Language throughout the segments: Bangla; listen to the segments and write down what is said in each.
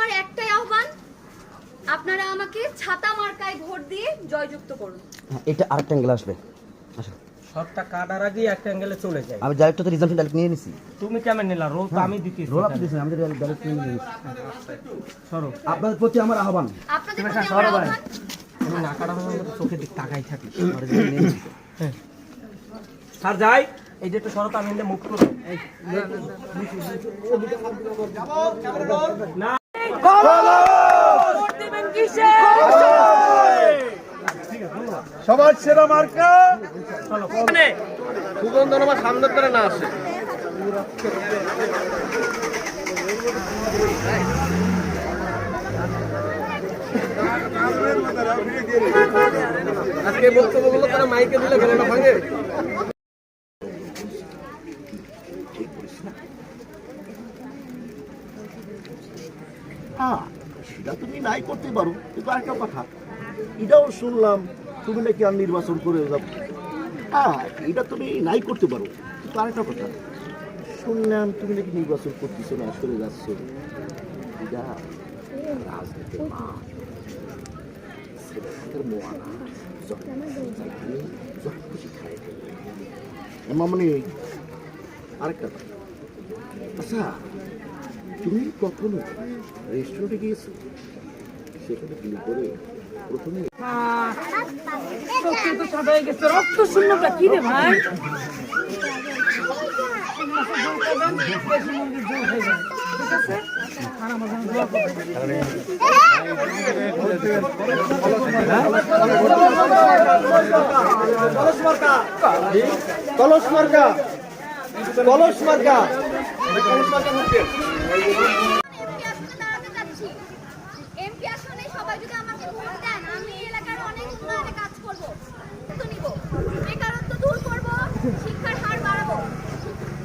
আমার একটাই আহ্বান, আপনারা আমাকে ছাতা মার্কায় ভোট দিয়ে জয়যুক্ত করুন। এটা আরেকটা অ্যাঙ্গেল আসবে। আচ্ছা, সবটা কাটার আগে একটা অ্যাঙ্গেলে চলে যায়। আমি ডাইরেক্ট তো রিজাল্ট ডাইরেক্ট নিয়ে নিছি। তুমি কেমন নিলা? রোল তো আমি দিতেছি। রোল আপনি দিয়েছেন, আমি ডাইরেক্ট নিয়ে নিছি। সরো, আপনাদের প্রতি আমার আহ্বান। আপনাদের প্রতি আমার আহ্বান, আমি না কাটার চোখের দিক তাকাই থাকি। স্যার যাই, এই যে একটু সরত, আমি এনে মুখ করব। না সবার সেরা মার্কা সুগন্ধ আমার সামনের দ্বারা না আসে। আজকে বক্তব্যগুলো তারা মাইকে দিলে গেলে না ভাঙে। হ্যাঁ, সেটা তুমি নাই করতে পারো, কিন্তু আরেকটা কথা, এটাও শুনলাম তুমি নাকি আর নির্বাচন করে যাবো। হ্যাঁ, এটা তুমি নাই করতে পারো, কিন্তু আরেকটা কথা, শুনলাম তুমি নাকি নির্বাচন করতেছো না, সরে যাচ্ছ। এটা রাজনীতির মাঠ, মোয়ানা যত খুশি খাই মানে আরেকটা কথা, আচ্ছা তুমি কখনো রেস্টুরেন্টে গিয়েছো? সেখানে বিল করে প্রথমে রক্ত শূন্যটা কি রে ভাই? কলস মার্কা, কলস মার্কা। এমপি আসনে সবাই যদি আমাকে ভোট দেন, আমি এলাকার অনেক উন্নয়নে কাজ করব, নিব, বেকারত্ব দূর করব, শিক্ষার হার বাড়াবো।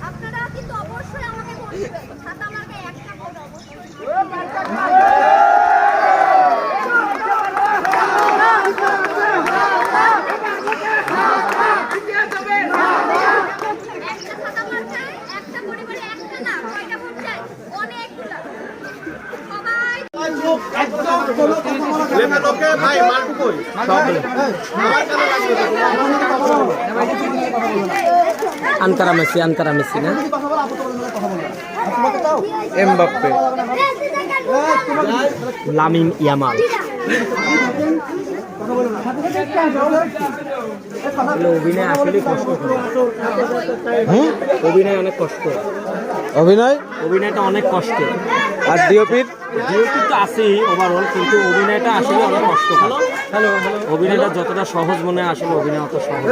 আপনারা কিন্তু অবশ্যই আমাকে ভোট দিবেন। ছাতা মার্কায় একটা ভোট অবশ্যই। আনকারা মেসি না? Mbappe, Lamine Yamal. অভিনয় আসলে কষ্ট, অভিনয় অনেক কষ্ট, অভিনয়টা অনেক কষ্ট। আর ডিওপির তো আছেই ওভারঅল, কিন্তু অভিনয়টা আসলে অনেক কষ্ট। অভিনয়টা যতটা সহজ মনে হয়, আসলে অভিনয় অত সহজ।